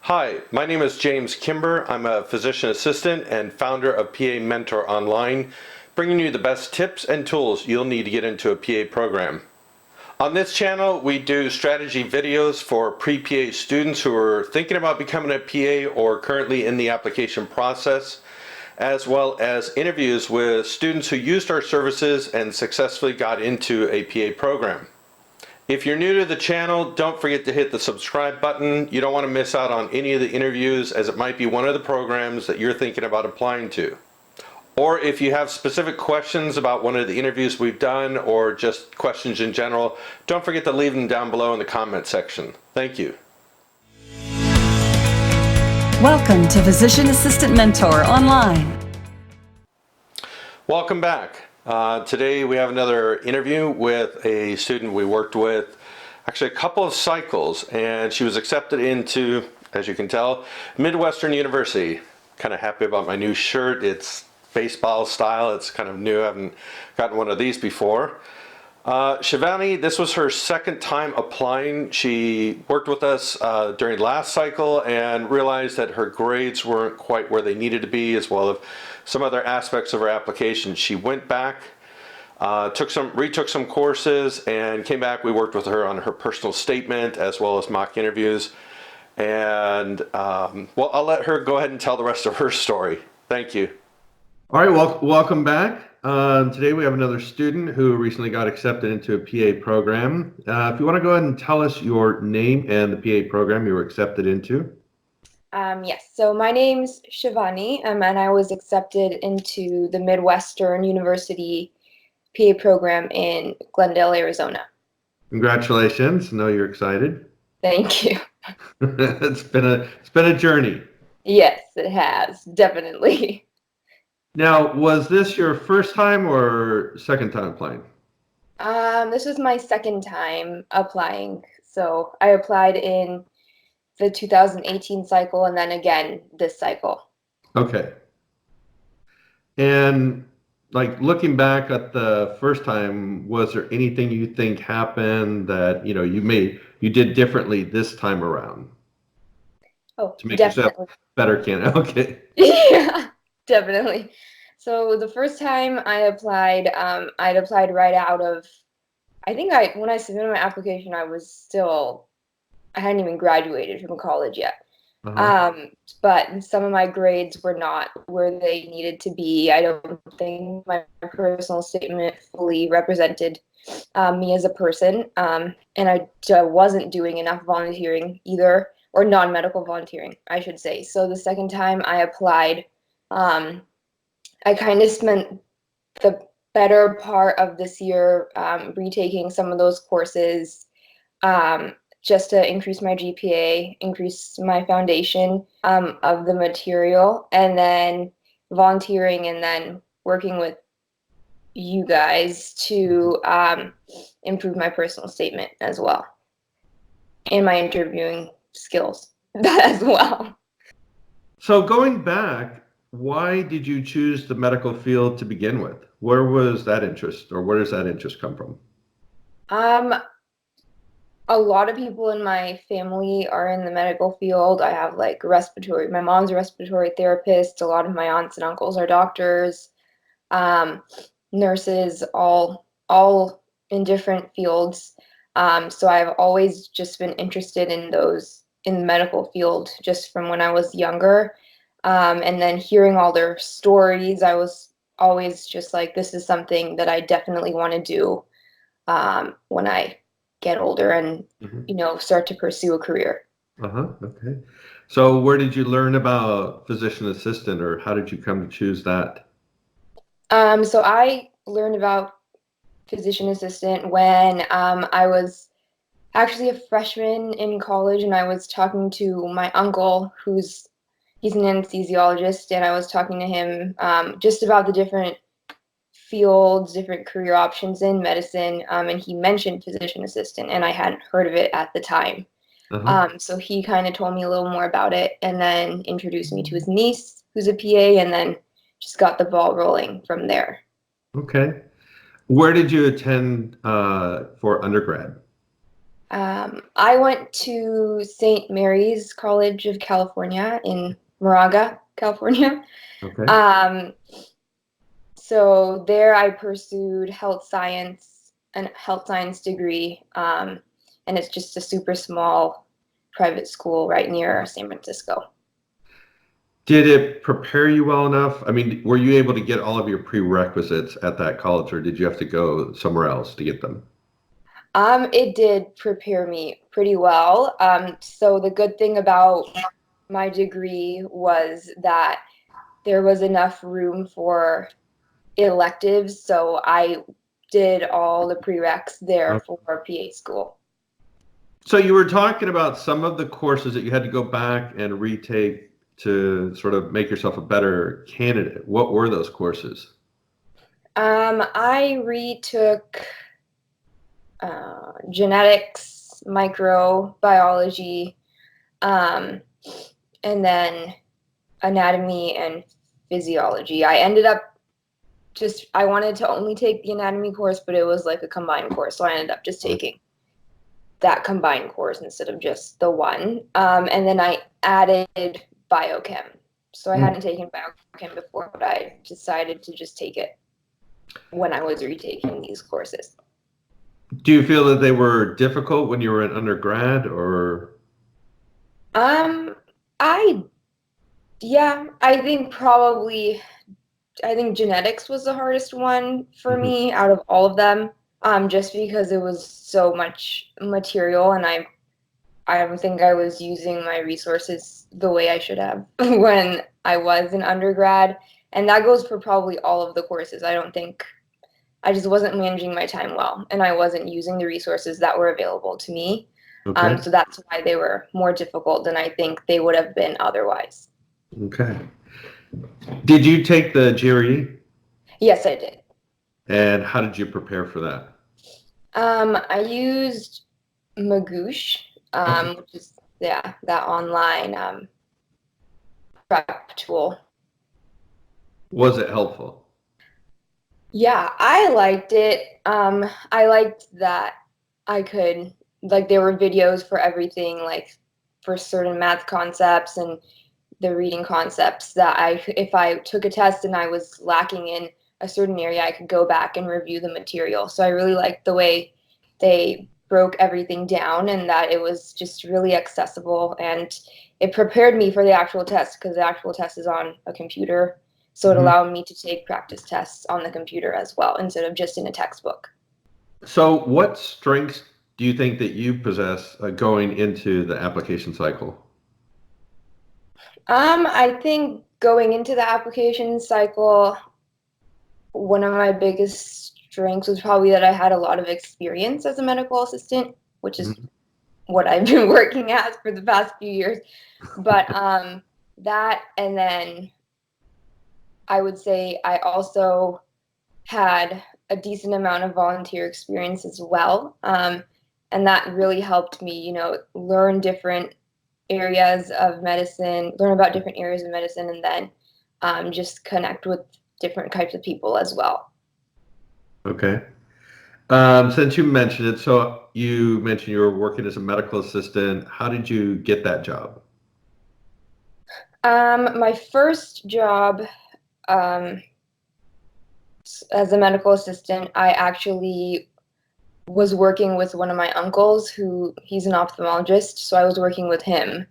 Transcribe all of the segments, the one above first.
Hi, my name is James Kimber. I'm a physician assistant and founder of PA Mentor Online, bringing you the best tips and tools you'll need to get into a PA program. On this channel, we do strategy videos for pre-PA students who are thinking about becoming a PA or currently in the application process, as well as interviews with students who used our services and successfully got into a PA program. If you're new to the channel, don't forget to hit the subscribe button. You don't want to miss out on any of the interviews, as it might be one of the programs that you're thinking about applying to. Or if you have specific questions about one of the interviews we've done, or just questions in general, don't forget to leave them down below in the comment section. Thank you. Welcome to Physician Assistant Mentor Online. Welcome back. Today we have another interview with a student we worked with actually a couple of cycles, and she was accepted into, as you can tell, Midwestern University. Kind of happy about my new shirt. It's baseball style. It's kind of new. I haven't gotten one of these before. Shivani, this was her second time applying. She worked with us during last cycle and realized that her grades weren't quite where they needed to be, as well as some other aspects of her application. She went back, retook some courses, and came back. We worked with her on her personal statement as well as mock interviews. And well, I'll let her go ahead and tell the rest of her story. Thank you. All right, welcome back. Today we have another student who recently got accepted into a PA program. If you want to go ahead and tell us your name and the PA program you were accepted into. Yes, so my name's Shivani, and I was accepted into the Midwestern University PA program in Glendale, Arizona. Congratulations. I know you're excited. Thank you. It's been a journey. Yes, it has, definitely. Now, was this your first time or second time applying? This was my second time applying. So I applied in the 2018 cycle and then again this cycle. Okay. And like looking back at the first time, was there anything you think happened that you did differently this time around? Oh, To make definitely. yourself better candidate? Okay. Yeah, definitely. So the first time I applied, I'd applied right out of, when I submitted my application, I hadn't even graduated from college yet. But some of my grades were not where they needed to be. I don't think my personal statement fully represented me as a person. And I wasn't doing enough volunteering either, or non-medical volunteering, I should say. So the second time I applied, I kind of spent the better part of this year retaking some of those courses just to increase my GPA, increase my foundation of the material, and then volunteering and then working with you guys to improve my personal statement as well, and my interviewing skills as well. So going back, why did you choose the medical field to begin with? Where was that interest, or where does that interest come from? A lot of people in my family are in the medical field. I have like my mom's a respiratory therapist. A lot of my aunts and uncles are doctors, nurses, all in different fields. So I've always just been interested in the medical field just from when I was younger. And then hearing all their stories, I was always just like, this is something that I definitely want to do when I get older and start to pursue a career. Okay. So where did you learn about physician assistant, or how did you come to choose that? So I learned about physician assistant when I was actually a freshman in college, and I was talking to my uncle he's an anesthesiologist, and I was talking to him just about the different fields, different career options in medicine, and he mentioned physician assistant, and I hadn't heard of it at the time. So he kind of told me a little more about it, and then introduced me to his niece, who's a PA, and then just got the ball rolling from there. Okay. Where did you attend for undergrad? I went to St. Mary's College of California in Moraga, California. Okay. Um, so there I pursued health science degree, and it's just a super small private school right near San Francisco. Did it prepare you well enough? I mean, were you able to get all of your prerequisites at that college, or did you have to go somewhere else to get them? It did prepare me pretty well. So the good thing about my degree was that there was enough room for electives, so I did all the prereqs there for PA school. So you were talking about some of the courses that you had to go back and retake to sort of make yourself a better candidate. What were those courses? I retook genetics, microbiology, um, and then anatomy and physiology. I wanted to only take the anatomy course, but it was like a combined course, so I ended up just taking that combined course instead of just the one. And then I added biochem. So I hadn't taken biochem before, but I decided to just take it when I was retaking these courses. Do you feel that they were difficult when you were an undergrad, or? Um, I yeah, I think genetics was the hardest one for Mhm. me out of all of them. Just because it was so much material and I don't think I was using my resources the way I should have when I was an undergrad. And that goes for probably all of the courses. I just wasn't managing my time well, and I wasn't using the resources that were available to me. Okay. So that's why they were more difficult than I think they would have been otherwise. Okay. Did you take the GRE, Yes, I did. and how did you prepare for that? I used Magoosh, Okay. which is that online prep tool. Was it helpful? Yeah, I liked it. I liked that I could like there were videos for everything, like for certain math concepts and the reading concepts that if I took a test and I was lacking in a certain area, I could go back and review the material. So I really liked the way they broke everything down and that it was just really accessible and it prepared me for the actual test because the actual test is on a computer. So it Mhm. allowed me to take practice tests on the computer as well instead of just in a textbook. So, what strengths do you think that you possess going into the application cycle? I think going into the application cycle, one of my biggest strengths was probably that I had a lot of experience as a medical assistant, which is Mhm. what I've been working as for the past few years. But that, and then I would say I also had a decent amount of volunteer experience as well. And that really helped me, learn different areas of medicine, learn about different areas of medicine, and then just connect with different types of people as well. Okay. Since you mentioned it, so you mentioned you were working as a medical assistant. How did you get that job? My first job um, as a medical assistant, I actually was working with one of my uncles who he's an ophthalmologist. So I was working with him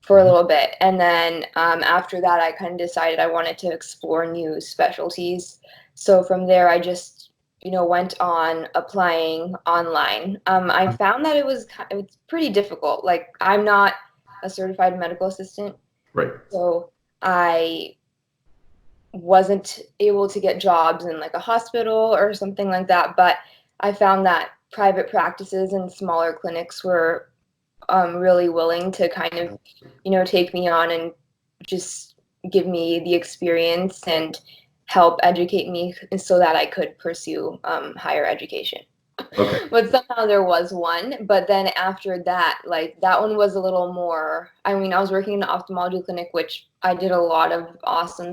for a Mhm. little bit. And then after that, I kind of decided I wanted to explore new specialties. So from there, I just, went on applying online. I found that it's pretty difficult. Like I'm not a certified medical assistant. Right. So I wasn't able to get jobs in like a hospital or something like that. But I found that private practices and smaller clinics were really willing to kind of, take me on and just give me the experience and help educate me so that I could pursue higher education. Okay. But somehow there was one. But then after that, like that one was a little more. I mean, I was working in an ophthalmology clinic, which I did a lot of awesome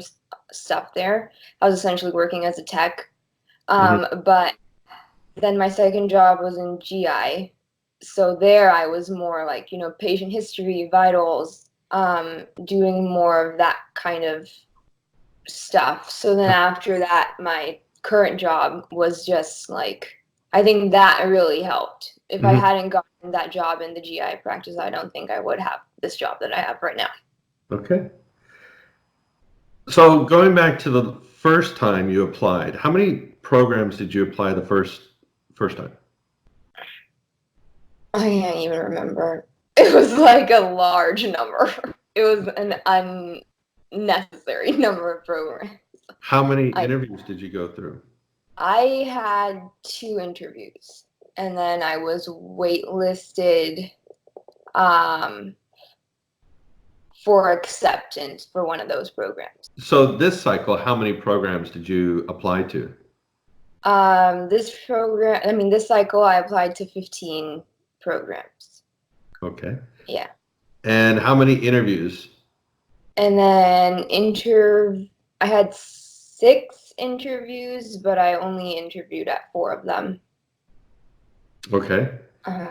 stuff there. I was essentially working as a tech. Mhm. But then my second job was in GI, so there I was more like, patient history, vitals, doing more of that kind of stuff. So then after that, my current job was just like, I think that really helped. If I Mhm. hadn't gotten that job in the GI practice, I don't think I would have this job that I have right now. Okay. So going back to the first time you applied, how many programs did you apply the first time? I can't even remember. It was like a large number. It was an unnecessary number of programs. How many I interviews did you go through? I had 2 interviews, and then I was waitlisted um, for acceptance for one of those programs. So this cycle, how many programs did you apply to? This cycle, I applied to 15 programs. Okay. Yeah. And how many interviews? And then I had 6 interviews, but I only interviewed at 4 of them. Okay. Uh,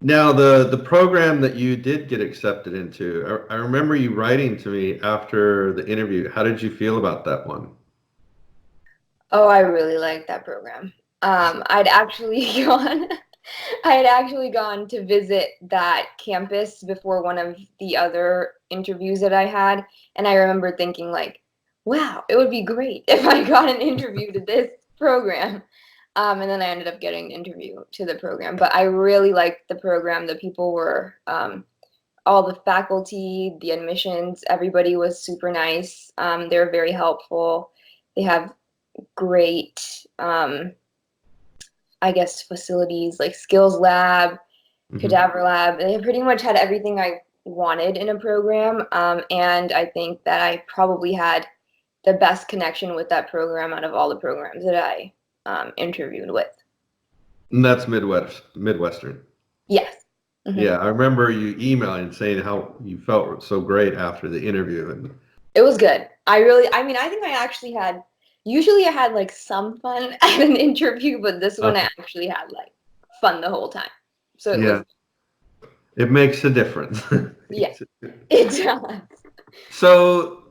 Now, the program that you did get accepted into, I remember you writing to me after the interview. How did you feel about that one? oh, I really liked that program. I'd actually gone I had actually gone to visit that campus before one of the other interviews that I had, and I remember thinking like, wow, it would be great if I got an interview to this program. And then I ended up getting an interview to the program. But I really liked the program. The people were, all the faculty, the admissions, everybody was super nice. They were very helpful. They have great, I guess, facilities like skills lab, Mhm. cadaver lab. They pretty much had everything I wanted in a program. And I think that I probably had the best connection with that program out of all the programs that I interviewed with. And that's Midwestern. Yes. Hmm. Yeah, I remember you emailing saying how you felt so great after the interview. And It was good. I think I actually had, usually I had like some fun at an interview, but this one I actually had like fun the whole time. So it yeah, was, it makes a difference. yeah, it does. So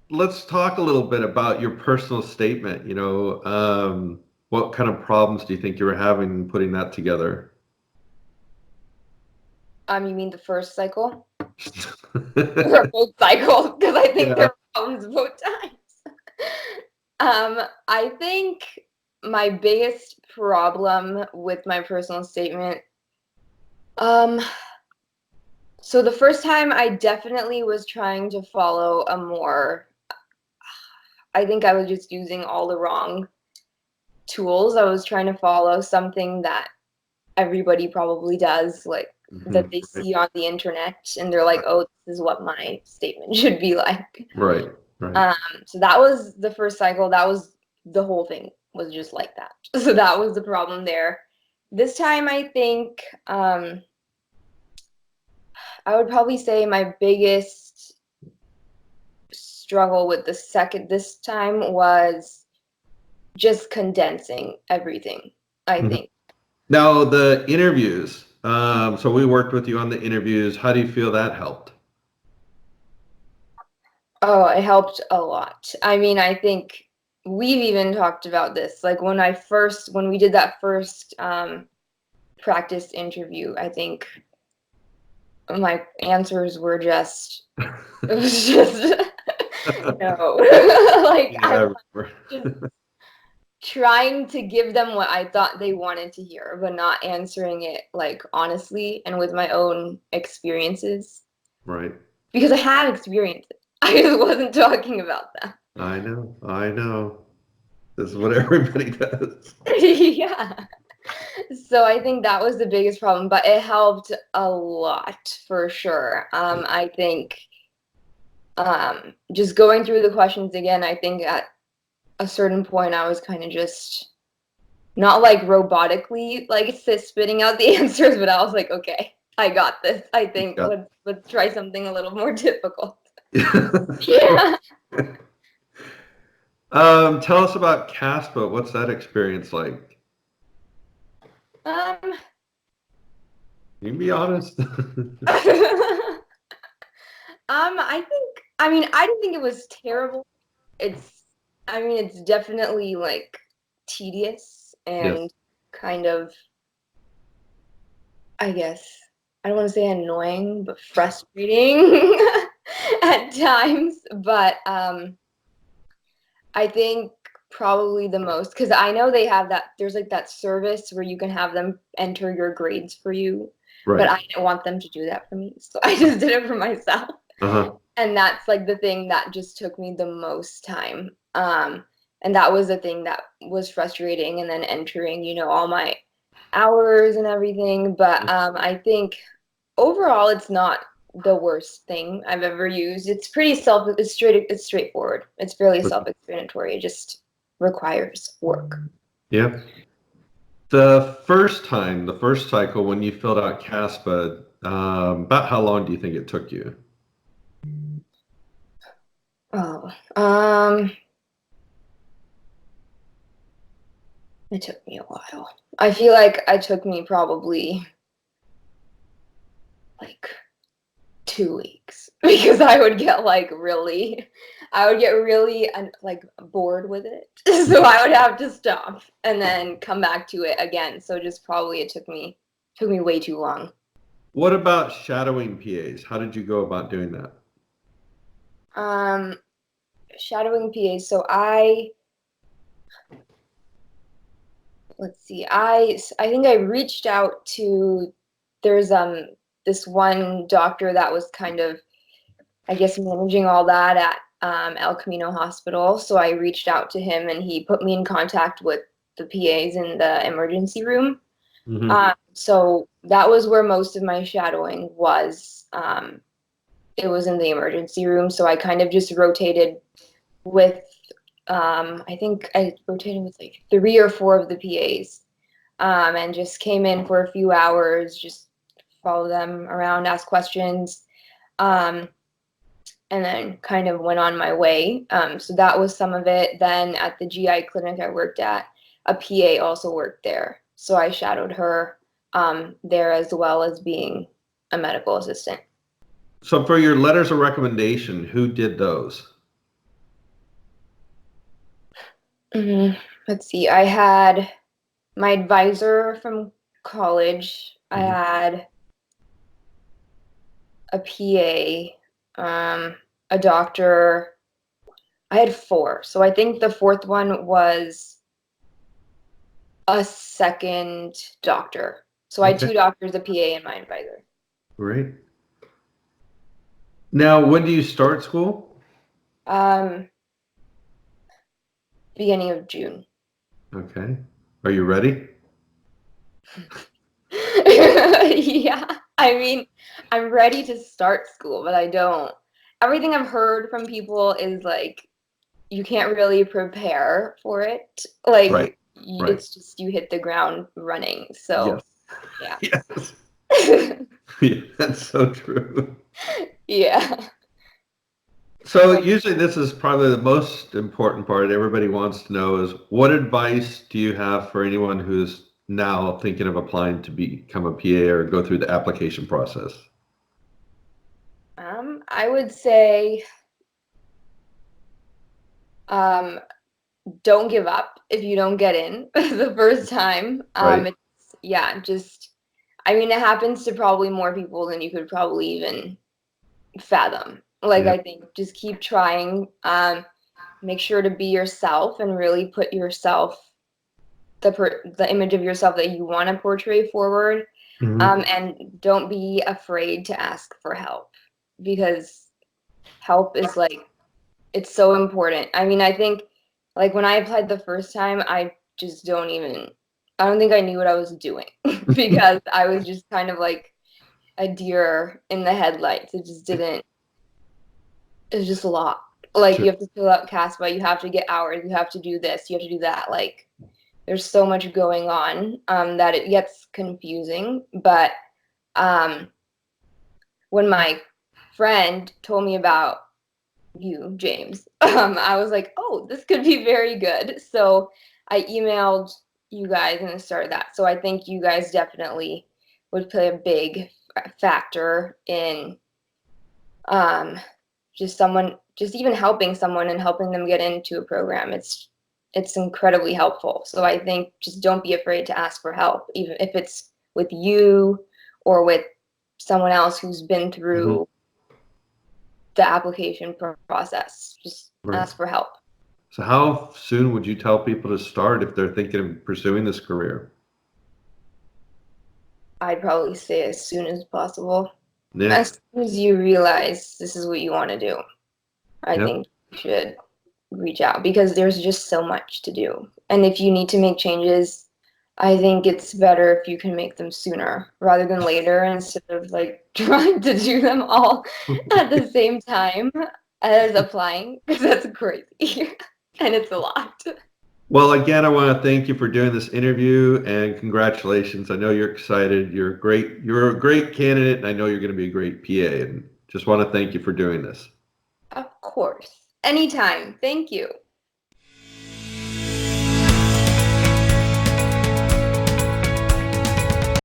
let's talk a little bit about your personal statement. What kind of problems do you think you were having putting that together? You mean the first cycle or both cycles? Because I think Yeah. there were problems both times. I think my biggest problem with my personal statement, um, so the first time I definitely was trying to follow a more, I think I was just using all the wrong tools. I was trying to follow something that everybody probably does, like that Mhm. they Right, see on the internet, and they're like, "Oh, this is what my statement should be like." right, right. Um, so that was the first cycle. That was the whole thing was just like that. So that was the problem there. This time, I think I would probably say my biggest struggle with this time was just condensing everything, I Mhm. think. Now, the interviews. So we worked with you on the interviews. How do you feel that helped? Oh, it helped a lot. I mean, I think we've even talked about this. Like when we did that first practice interview, I think my answers were just, it was just, no. Like Yeah, I I was just remember. trying to give them what I thought they wanted to hear, but not answering it like honestly and with my own experiences. Right. Because I had experiences. I just wasn't talking about them. I know. I know. This is what everybody does. Yeah. So I think that was the biggest problem, but it helped a lot for sure. I think just going through the questions again, I think at a certain point I was kind of just not like robotically like spitting out the answers, but I was like, okay, I got this. I think Yeah. let's try something a little more difficult. Yeah. Tell us about CASPA. What's that experience like? Um, You can be honest. I didn't think it was terrible. It's, it's definitely like tedious Yes. and kind of, I guess, I don't want to say annoying, but frustrating at times. But I think probably the most, because I know they have that, there's like that service where you can have them enter your grades for you, but Right. I didn't want them to do that for me. So I just did it for myself. Uh-huh. And that's like the thing that just took me the most time. And that was the thing that was frustrating. And then entering, all my hours and everything. But I think overall, it's not the worst thing I've ever used. It's pretty it's straightforward. It's fairly self-explanatory. It just requires work. Yeah. The first cycle when you filled out CASPA, about how long do you think it took you? Oh, it took me a while. I feel like it took me probably like 2 weeks because I would get really like bored with it. So I would have to stop and then come back to it again. So just probably it took me way too long. What about shadowing PAs? How did you go about doing that? Um, Shadowing PAs. So let's see. I think I reached out to there's this one doctor that was kind of, I guess, managing all that at El Camino Hospital. So I reached out to him and he put me in contact with the PAs in the emergency room. Hmm. So that was where most of my shadowing was. It was in the emergency room. So I kind of just rotated with, I think I rotated with like 3 or 4 of the PAs, and just came in for a few hours, just follow them around, ask questions. Um, and then kind of went on my way. So that was some of it. Then at the GI clinic I worked at, a PA also worked there. So I shadowed her there as well as being a medical assistant. So for your letters of recommendation, who did those? Let's see. I had my advisor from college. I Mhm. had a PA, a doctor. I had 4. So I think the fourth one was a second doctor. So I had Okay, 2 doctors, a PA, and my advisor. great. Now, when do you start school? Um, Beginning of June. Okay. Are you ready? Yeah, I'm ready to start school, but I don't. Everything I've heard from people is like you can't really prepare for it. Right, Like right. it's just you hit the ground running. So Yes. yeah. Yes. Yeah, that's so true. Yeah. So usually this is probably the most important part everybody wants to know is what advice do you have for anyone who's now thinking of applying to become a PA or go through the application process? I would say um don't give up if you don't get in the first time. Right. It's yeah, just it happens to probably more people than you could probably even fathom. Like Yeah. I think just keep trying. Make sure to be yourself and really put yourself the image of yourself that you want to portray forward. Hmm. And don't be afraid to ask for help because help is like it's so important. I think like when I applied the first time, just I don't think I knew what I was doing because I was just kind of like a deer in the headlights. It's just a lot. Like Sure. you have to fill out CASPA, you have to get hours, you have to do this, you have to do that. Like there's so much going on that it gets confusing. But um, when my friend told me about you, James, I was like, oh, this could be very good. So I emailed you guys and started that. So I think you guys definitely would play a big factor in just even helping someone and helping them get into a program. It's incredibly helpful. So I think just don't be afraid to ask for help, even if it's with you or with someone else who's been through the application process. Just ask for help. So how soon would you tell people to start if they're thinking of pursuing this career? I'd probably say as soon as possible. Yeah. As soon as you realize this is what you want to do, I think you should reach out, because there's just so much to do. And if you need to make changes, I think it's better if you can make them sooner rather than later, instead of like trying to do them all at the same time as applying, because that's crazy and it's a lot. Well, again, I want to thank you for doing this interview and congratulations. I know you're excited. You're a great candidate, and I know you're going to be a great PA, and just want to thank you for doing this. Of course. Anytime. Thank you.